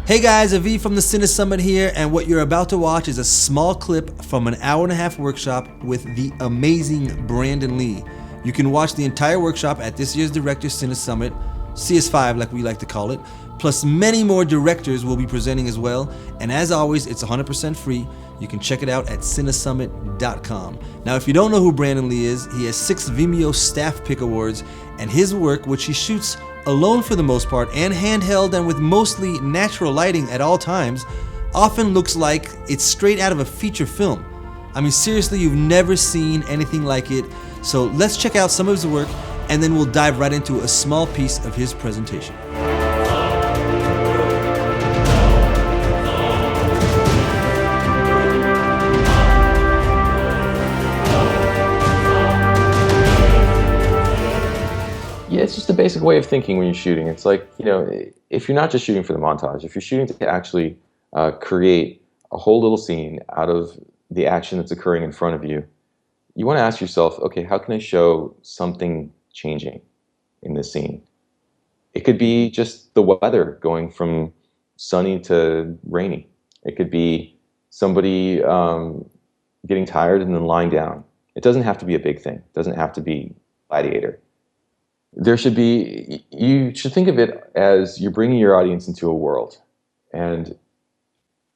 Hey guys, Avi from the CineSummit here, and what you're about to watch is a small clip from an hour-and-a-half workshop with the amazing Brandon Lee. You can watch the entire workshop at this year's Directors CineSummit, CS5 like we like to call it, plus many more directors will be presenting as well, and as always, it's 100% free. You can check it out at cinesummit.com. Now, if you don't know who Brandon Lee is, he has 6 Vimeo Staff Pick Awards, and his work, which he shoots alone for the most part and handheld and with mostly natural lighting at all times, often looks like it's straight out of a feature film. I mean, seriously, you've never seen anything like it. So let's check out some of his work, and then we'll dive right into a small piece of his presentation. Yeah, it's just a basic way of thinking when you're shooting. It's like, if you're not just shooting for the montage, if you're shooting to actually create a whole little scene out of the action that's occurring in front of you, you want to ask yourself, okay, how can I show something changing in this scene? It could be just the weather going from sunny to rainy. It could be somebody getting tired and then lying down. It doesn't have to be a big thing. It doesn't have to be Gladiator. You should think of it as you're bringing your audience into a world, and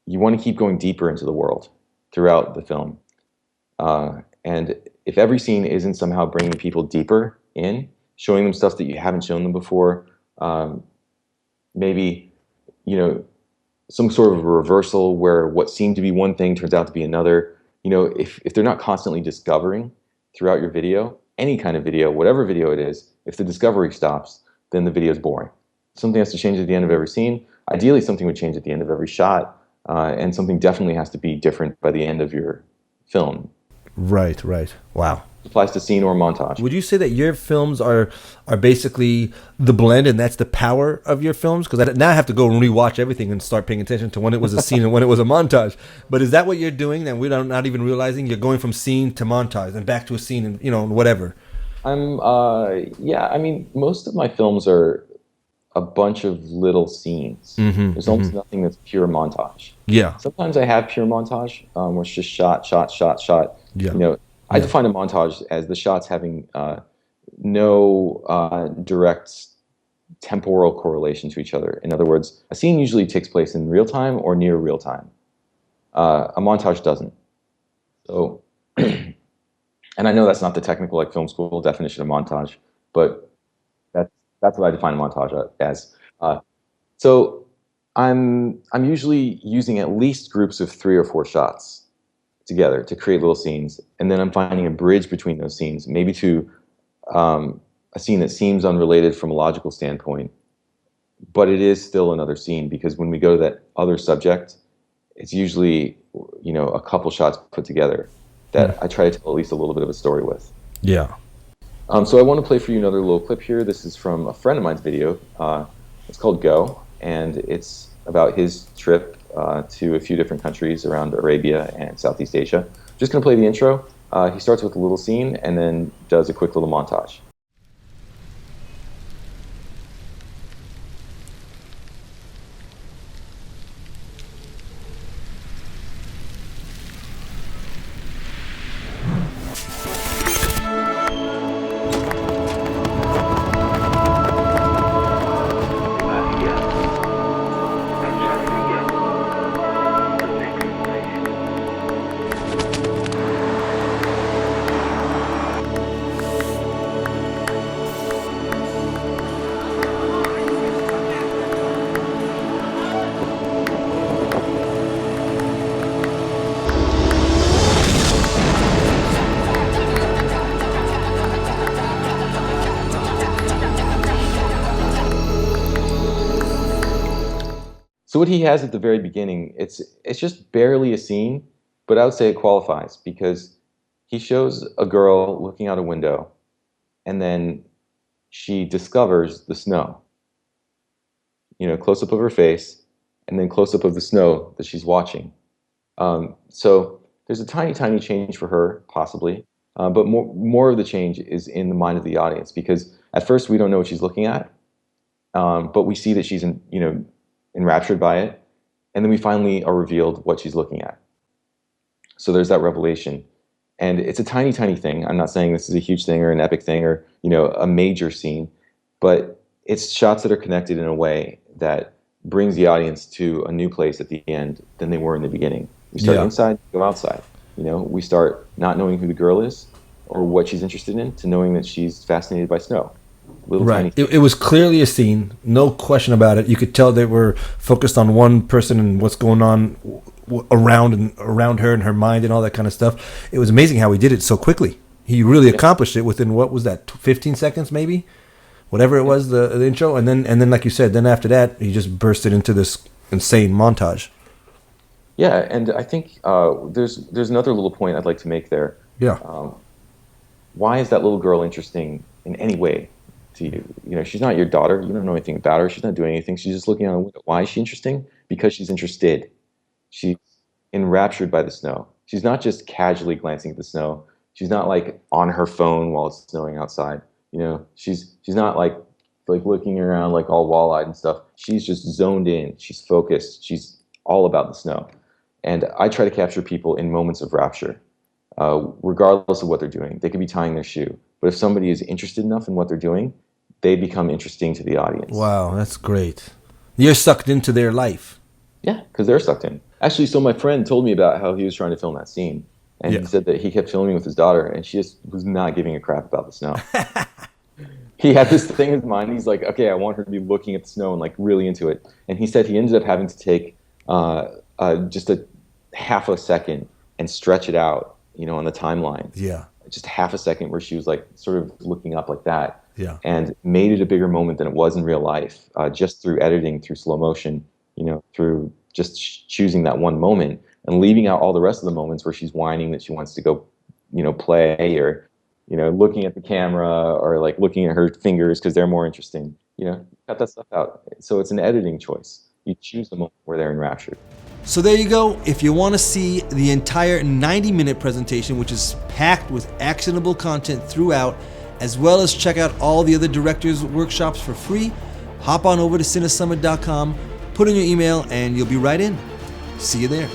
you want to keep going deeper into the world throughout the film. And if every scene isn't somehow bringing people deeper in, showing them stuff that you haven't shown them before, maybe, some sort of a reversal where what seemed to be one thing turns out to be another. If they're not constantly discovering throughout your video, any kind of video, whatever video it is, if the discovery stops, then the video is boring. Something has to change at the end of every scene. Ideally, something would change at the end of every shot, and something definitely has to be different by the end of your film. Right. Wow. It applies to scene or montage. Would you say that your films are basically the blend, and that's the power of your films? Because now I have to go and rewatch everything and start paying attention to when it was a scene and when it was a montage. But is that what you're doing? And we're not even realizing you're going from scene to montage and back to a scene and whatever. Most of my films are a bunch of little scenes. There's almost nothing that's pure montage. Yeah. Sometimes I have pure montage, where it's just shot. Yeah. I define a montage as the shots having no direct temporal correlation to each other. In other words, a scene usually takes place in real time or near real time. A montage doesn't. So, and I know that's not the technical film school definition of montage, but that's what I define a montage as. So I'm usually using at least groups of 3 or 4 shots together to create little scenes, and then I'm finding a bridge between those scenes, maybe to a scene that seems unrelated from a logical standpoint, but it is still another scene, because when we go to that other subject, it's usually a couple shots put together that I try to tell at least a little bit of a story with. Yeah. So I want to play for you another little clip here. This is from a friend of mine's video. It's called Go, and it's about his trip to a few different countries around Arabia and Southeast Asia. Just going to play the intro. He starts with a little scene and then does a quick little montage. So what he has at the very beginning, it's just barely a scene, but I would say it qualifies, because he shows a girl looking out a window, and then she discovers the snow. Close up of her face, and then close up of the snow that she's watching. So there's a tiny, tiny change for her, possibly, but more of the change is in the mind of the audience, because at first we don't know what she's looking at, but we see that she's in enraptured by it, and then we finally are revealed what she's looking at. So there's that revelation. And it's a tiny, tiny thing. I'm not saying this is a huge thing or an epic thing or, a major scene, but it's shots that are connected in a way that brings the audience to a new place at the end than they were in the beginning. We start inside, go outside. We start not knowing who the girl is or what she's interested in to knowing that she's fascinated by snow. Right. It was clearly a scene, no question about it. You could tell they were focused on one person and what's going on around her and her mind and all that kind of stuff. It was amazing how he did it so quickly. He really accomplished it within, what was that, 15 seconds maybe? Whatever it was, the intro. And then, like you said, then after that, he just bursted into this insane montage. Yeah, and I think there's another little point I'd like to make there. Yeah. Why is that little girl interesting in any way to you? She's not your daughter. You don't know anything about her. She's not doing anything. She's just looking out a window. Why is she interesting? Because she's interested. She's enraptured by the snow. She's not just casually glancing at the snow. She's not like on her phone while it's snowing outside. She's not like looking around like all wall-eyed and stuff. She's just zoned in. She's focused. She's all about the snow. And I try to capture people in moments of rapture, regardless of what they're doing. They could be tying their shoe. But if somebody is interested enough in what they're doing, they become interesting to the audience. Wow, that's great. You're sucked into their life. Yeah, because they're sucked in. Actually, so my friend told me about how he was trying to film that scene. And he said that he kept filming with his daughter, and she just was not giving a crap about the snow. He had this thing in his mind. He's like, okay, I want her to be looking at the snow and really into it. And he said he ended up having to take just a half a second and stretch it out, on the timeline. Yeah. Just half a second where she was sort of looking up like that. Yeah. And made it a bigger moment than it was in real life, just through editing, through slow motion, through just choosing that one moment and leaving out all the rest of the moments where she's whining that she wants to go, play or, looking at the camera or looking at her fingers because they're more interesting. Cut that stuff out. So it's an editing choice. You choose the moment where they're enraptured. So there you go. If you want to see the entire 90-minute presentation, which is packed with actionable content throughout, as well as check out all the other directors' workshops for free, hop on over to CineSummit.com, put in your email, and you'll be right in. See you there.